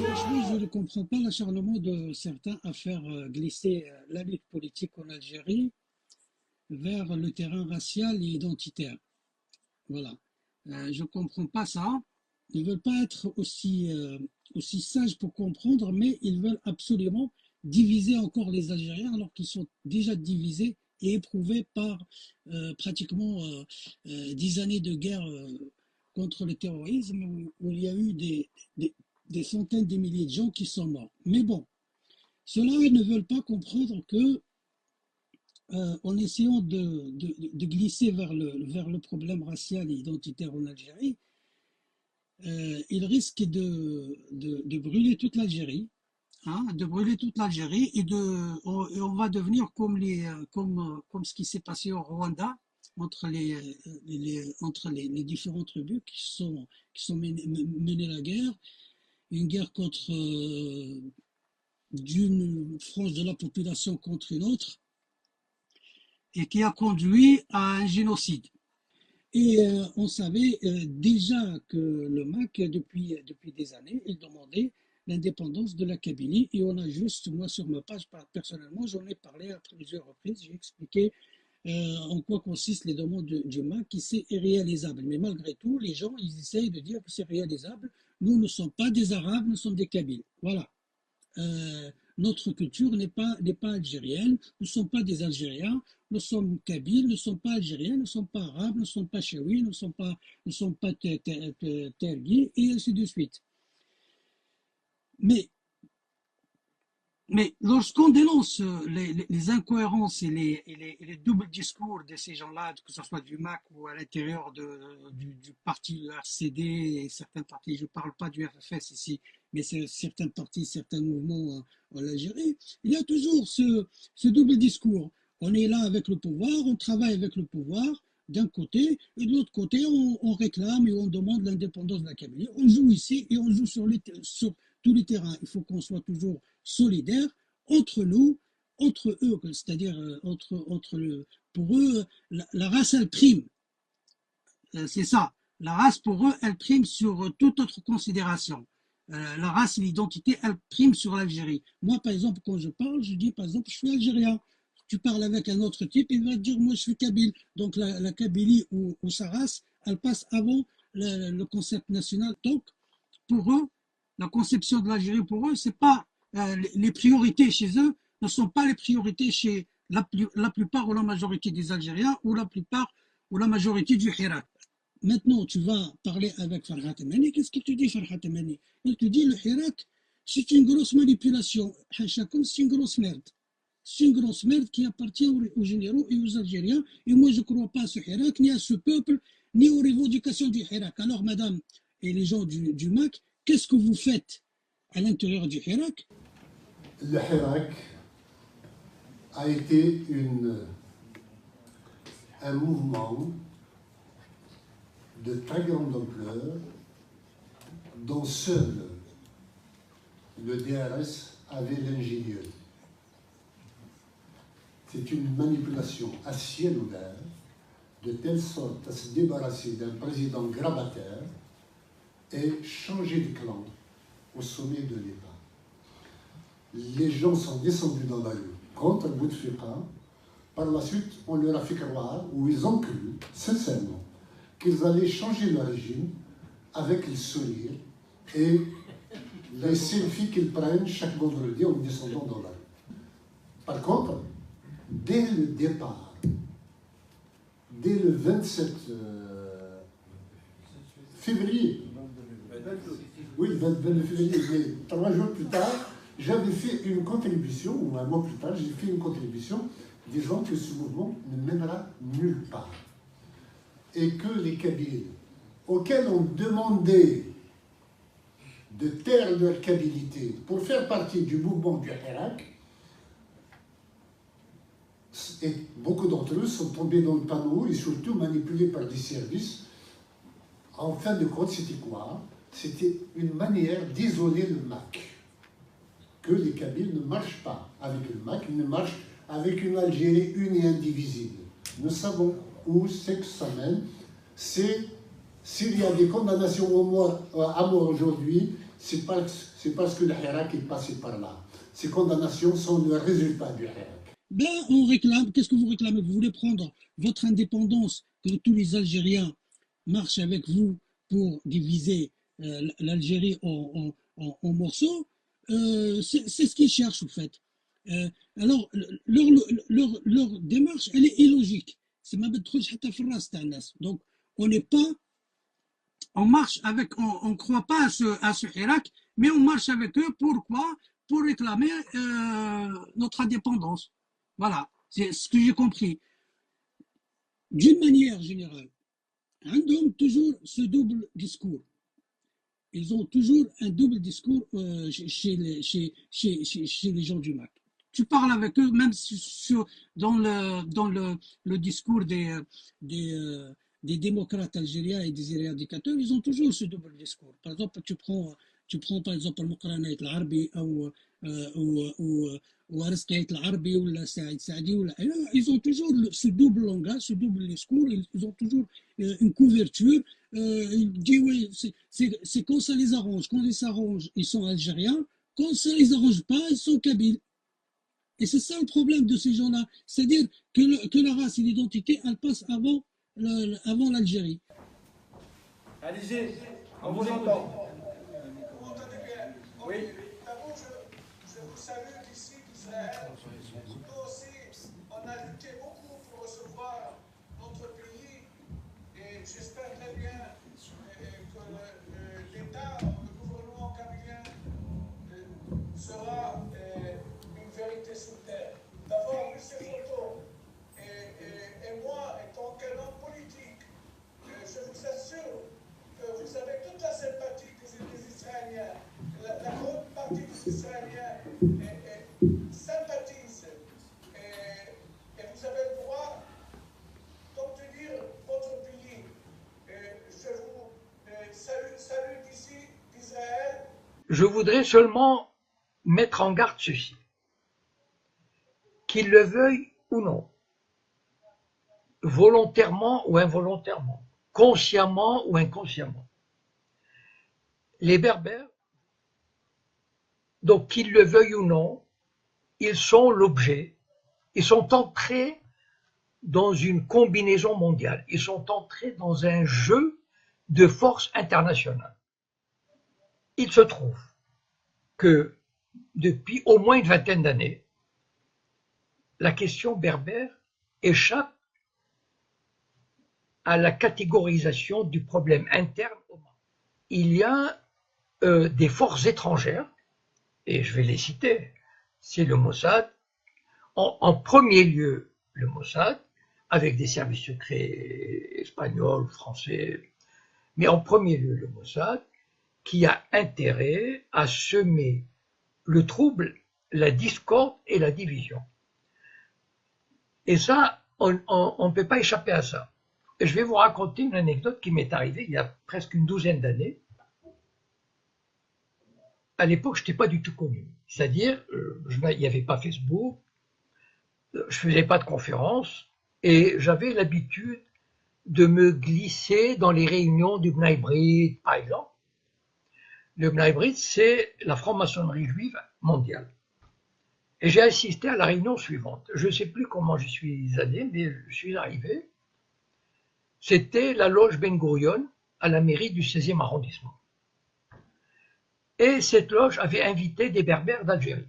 Franchement, je ne comprends pas l'acharnement de certains à faire glisser la lutte politique en Algérie vers le terrain racial et identitaire. Voilà. Je ne comprends pas ça. Ils ne veulent pas être aussi sages pour comprendre, mais ils veulent absolument diviser encore les Algériens alors qu'ils sont déjà divisés et éprouvés par pratiquement 10 années de guerre contre le terrorisme où il y a eu des centaines de milliers de gens qui sont morts. Mais bon, ceux-là ne veulent pas comprendre que en essayant de glisser vers le problème racial et identitaire en Algérie, ils risquent de brûler toute l'Algérie, hein, de brûler toute l'Algérie et on va devenir comme ce qui s'est passé au Rwanda entre les différentes tribus qui sont menées la guerre, une guerre contre d'une frange de la population contre une autre et qui a conduit à un génocide. Et on savait déjà que le MAC, depuis des années, il demandait l'indépendance de la Kabylie. Et on a juste, moi sur ma page, personnellement, j'en ai parlé à plusieurs reprises, j'ai expliqué en quoi consistent les demandes du MAC, qui c'est irréalisable. Mais malgré tout, les gens, ils essayent de dire que c'est réalisable. Nous ne sommes pas des Arabes, nous sommes des Kabyles. Voilà. Notre culture n'est pas algérienne, nous ne sommes pas des Algériens, nous sommes kabyles, nous ne sommes pas algériens, nous ne sommes pas arabes, nous ne sommes pas chaouis, nous ne sommes pas tergis, et ainsi de suite. Mais, mais lorsqu'on dénonce les incohérences et les doubles discours de ces gens-là, que ce soit du MAC ou à l'intérieur du parti RCD et certains partis, je ne parle pas du RFS ici, mais c'est certains partis, certains mouvements en Algérie, il y a toujours ce double discours. On est là avec le pouvoir, on travaille avec le pouvoir d'un côté, et de l'autre côté, on réclame et on demande l'indépendance de la Kabylie. On joue ici et on joue sur tous les terrains. Il faut qu'on soit toujours solidaires entre nous, entre eux, c'est-à-dire pour eux, la race, elle prime. C'est ça. La race, pour eux, elle prime sur toute autre considération. La race et l'identité, elle prime sur l'Algérie. Moi, par exemple, quand je parle, je dis, par exemple, je suis algérien. Tu parles avec un autre type, il va te dire, moi, je suis kabyle. Donc, la Kabylie ou sa race, elle passe avant le concept national. Donc, pour eux, la conception de l'Algérie, pour eux, c'est pas les priorités chez eux ne sont pas les priorités chez la plupart ou la majorité des Algériens ou la plupart ou la majorité du Hirak. Maintenant, tu vas parler avec Farhat Emani. Qu'est-ce qu'il te dit, Farhat Emani? Il te dit, le Hirak, c'est une grosse manipulation. Hachakoum, c'est une grosse merde. C'est une grosse merde qui appartient aux généraux et aux Algériens. Et moi, je ne crois pas à ce Hirak, ni à ce peuple, ni aux revendications du Hirak. Alors, madame et les gens du MAC, qu'est-ce que vous faites à l'intérieur du Hirak? Le Hirak a été un mouvement de très grande ampleur dont seul le DRS avait l'ingénieux. C'est une manipulation à ciel ouvert, de telle sorte à se débarrasser d'un président grabataire et changer de clan au sommet de l'État. Les gens sont descendus dans la rue contre Bouteflika. Par la suite, on leur a fait croire, ou ils ont cru, sincèrement, qu'ils allaient changer le régime avec le sourire et les selfies qu'ils prennent chaque vendredi en descendant dans la rue. Par contre, dès le départ, dès le 27 février, oui, 22 février, mais 3 jours plus tard, j'avais fait une contribution, ou un mois plus tard, j'ai fait une contribution disant que ce mouvement ne mènera nulle part. Et que les Kabyles, auxquels on demandait de taire leur kabyléité pour faire partie du mouvement du Hirak, et beaucoup d'entre eux sont tombés dans le panneau et surtout manipulés par des services. En fin de compte, c'était quoi? C'était une manière d'isoler le MAC. Que les Kabyles ne marchent pas avec le MAC, ils ne marchent avec une Algérie une et indivisible. Nous savons où c'est que ça mène. C'est S'il y a des condamnations à mort aujourd'hui, c'est parce que le Hirak est passé par là. Ces condamnations sont le résultat du Hirak. Ben, on réclame, qu'est-ce que vous réclamez? Vous voulez prendre votre indépendance, que tous les Algériens marchent avec vous pour diviser l'Algérie en morceaux. C'est ce qu'ils cherchent, en fait. Alors, leur démarche, elle est illogique. C'est ma bête donc, on n'est pas, on marche avec, on ne croit pas à ce Irak, mais on marche avec eux. Pourquoi? Pour réclamer notre indépendance. Voilà, c'est ce que j'ai compris. D'une manière générale, عندهم toujours ce double discours. Ils ont toujours un double discours chez les gens du MAC. Tu parles avec eux, même dans le discours des démocrates algériens et des éradicateurs, ils ont toujours ce double discours. Par exemple, tu prends par exemple le Muqranat al-Arabi ou Arskait al-Arabi ou la Saïd Saadi, ils ont toujours ce double langage, ce double discours, ils ont toujours une couverture. Il dit oui, c'est quand ça les arrange. Quand ils s'arrangent, ils sont algériens. Quand ça les arrange pas, ils sont kabyles. Et c'est ça le problème de ces gens-là. C'est-à-dire que la race et l'identité, elles passent avant l'Algérie. Allez-y, on vous entend. Vous m'entendez bien? Oui. D'abord, je vous salue d'ici d'Israël. Nous aussi, on a lutté beaucoup pour recevoir notre pays et j'espère très bien que l'État, le gouvernement kabylien sera une vérité sur terre. D'avoir vu ces photos et moi, étant qu'un homme politique, je vous assure que vous avez toute la sympathie des Israéliens. La grande partie des Israéliens sympathisent et vous avez le droit d'obtenir votre pays. Je vous salue d'ici, d'Israël. Je voudrais seulement mettre en garde ceci. Qu'ils le veuillent ou non, volontairement ou involontairement, consciemment ou inconsciemment, les Berbères, donc qu'ils le veuillent ou non, ils sont l'objet, ils sont entrés dans une combinaison mondiale, ils sont entrés dans un jeu de force internationale. Il se trouve que depuis au moins une vingtaine d'années, la question berbère échappe à la catégorisation du problème interne au Maroc. Il y a des forces étrangères, et je vais les citer, c'est le Mossad, en premier lieu le Mossad, avec des services secrets espagnols, français, mais en premier lieu le Mossad, qui a intérêt à semer le trouble, la discorde et la division. Et ça, on ne peut pas échapper à ça. Et je vais vous raconter une anecdote qui m'est arrivée il y a presque une douzaine d'années. À l'époque, je n'étais pas du tout connu. C'est-à-dire, il n'y avait pas Facebook, je ne faisais pas de conférences, et j'avais l'habitude de me glisser dans les réunions du Bnai Brit, par exemple. Le Bnai Brit, c'est la franc-maçonnerie juive mondiale. Et j'ai assisté à la réunion suivante. Je ne sais plus comment j'y suis allé, mais je suis arrivé. C'était la loge Ben Gurion à la mairie du 16e arrondissement. Et cette loge avait invité des Berbères d'Algérie,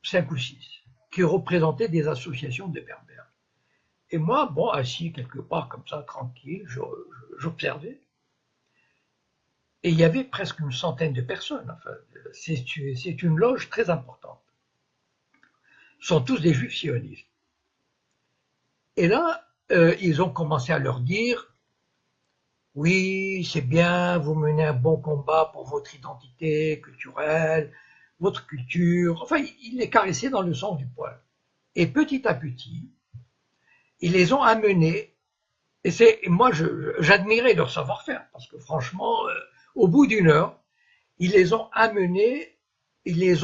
5 ou 6, qui représentaient des associations de Berbères. Et moi, bon, assis quelque part comme ça, tranquille, j'observais. Et il y avait presque une centaine de personnes. Enfin, c'est une loge très importante. Ce sont tous des juifs sionistes. Et là, ils ont commencé à leur dire « Oui, c'est bien, vous menez un bon combat pour votre identité culturelle, votre culture. » Enfin, ils les caressaient dans le sens du poil. Et petit à petit, ils les ont amenés. Et moi, j'admirais leur savoir-faire, parce que franchement, au bout d'une heure, ils les ont amenés, ils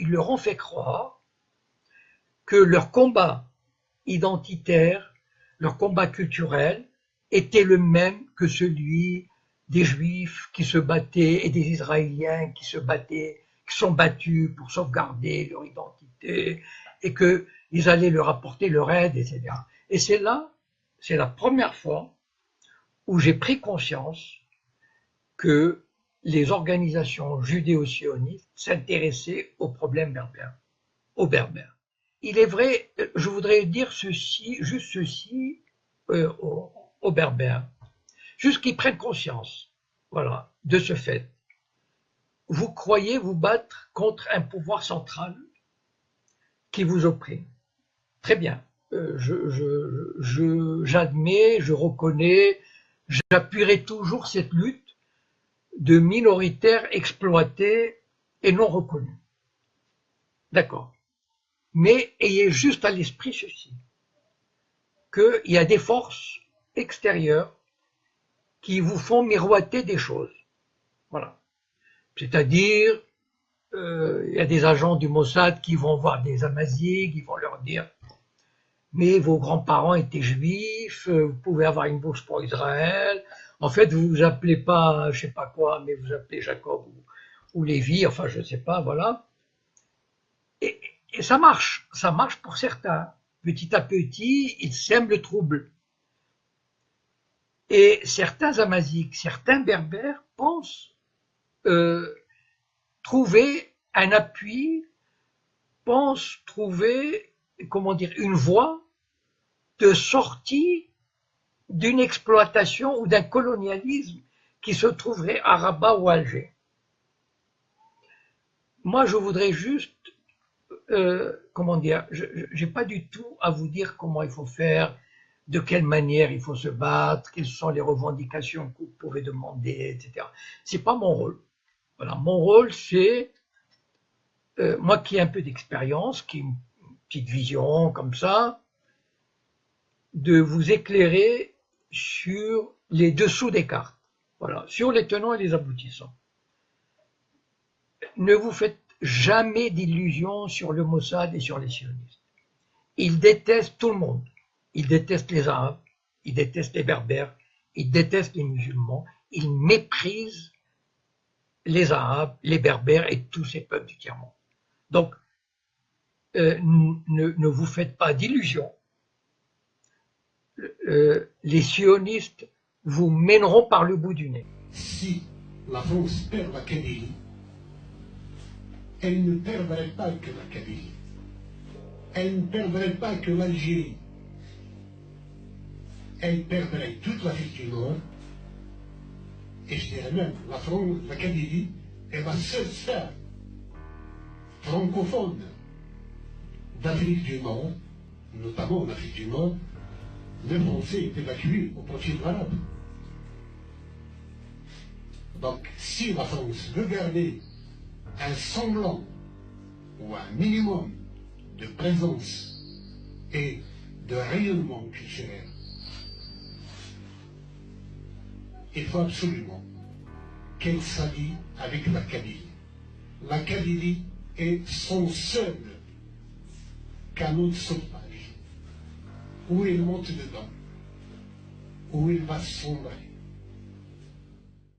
leur ont fait croire que leur combat identitaire, leur combat culturel était le même que celui des Juifs qui se battaient et des Israéliens qui se battaient, qui sont battus pour sauvegarder leur identité et qu'ils allaient leur apporter leur aide, etc. Et c'est la première fois où j'ai pris conscience que les organisations judéo-sionistes s'intéressaient aux problèmes berbères, aux Berbères. Il est vrai, je voudrais dire ceci, juste ceci aux Berbères, juste qu'ils prennent conscience, voilà, de ce fait. Vous croyez vous battre contre un pouvoir central qui vous opprime. Très bien, j'admets, je reconnais, j'appuierai toujours cette lutte de minoritaires exploités et non reconnus. D'accord. Mais ayez juste à l'esprit ceci, qu'il y a des forces extérieures qui vous font miroiter des choses. Voilà. C'est-à-dire, il y a des agents du Mossad qui vont voir des Amazighs, qui vont leur dire « Mais vos grands-parents étaient juifs, vous pouvez avoir une bourse pour Israël. En fait, vous vous appelez pas, je sais pas quoi, mais vous appelez Jacob ou Lévi, enfin, je sais pas, voilà. » Et ça marche pour certains. Petit à petit, ils sèment le trouble. Et certains Amazighs, certains Berbères pensent trouver un appui, pensent trouver, comment dire, une voie de sortie d'une exploitation ou d'un colonialisme qui se trouverait à Rabat ou à Alger. Moi, je voudrais juste, comment dire, j'ai pas du tout à vous dire comment il faut faire, de quelle manière il faut se battre, quelles sont les revendications que vous pouvez demander, etc. C'est pas mon rôle. Voilà, mon rôle, c'est, moi qui ai un peu d'expérience, qui ai une petite vision comme ça, de vous éclairer sur les dessous des cartes. Voilà, sur les tenants et les aboutissants. Ne vous faites jamais d'illusions sur le Mossad et sur les sionistes. Ils détestent tout le monde. Ils détestent les Arabes, ils détestent les Berbères, ils détestent les musulmans, ils méprisent les Arabes, les Berbères et tous ces peuples du tiers-monde. Donc, ne vous faites pas d'illusions. Les sionistes vous mèneront par le bout du nez. Si la France perd la Kabylie, elle ne perdrait pas que la Kabylie. Elle ne perdrait pas que l'Algérie. Elle perdrait toute l'Afrique du Nord. Et je dirais même, la Kabylie est la seule sphère francophone d'Afrique du Nord, notamment en Afrique du Nord. Les Français est évacué au continent arabe. Donc, si la France veut garder un semblant ou un minimum de présence et de rayonnement culturel, il faut absolument qu'elle s'allie avec la Kabylie. La Kabylie est son seul canot de sauvetage. Où il monte dedans, où il va sombrer.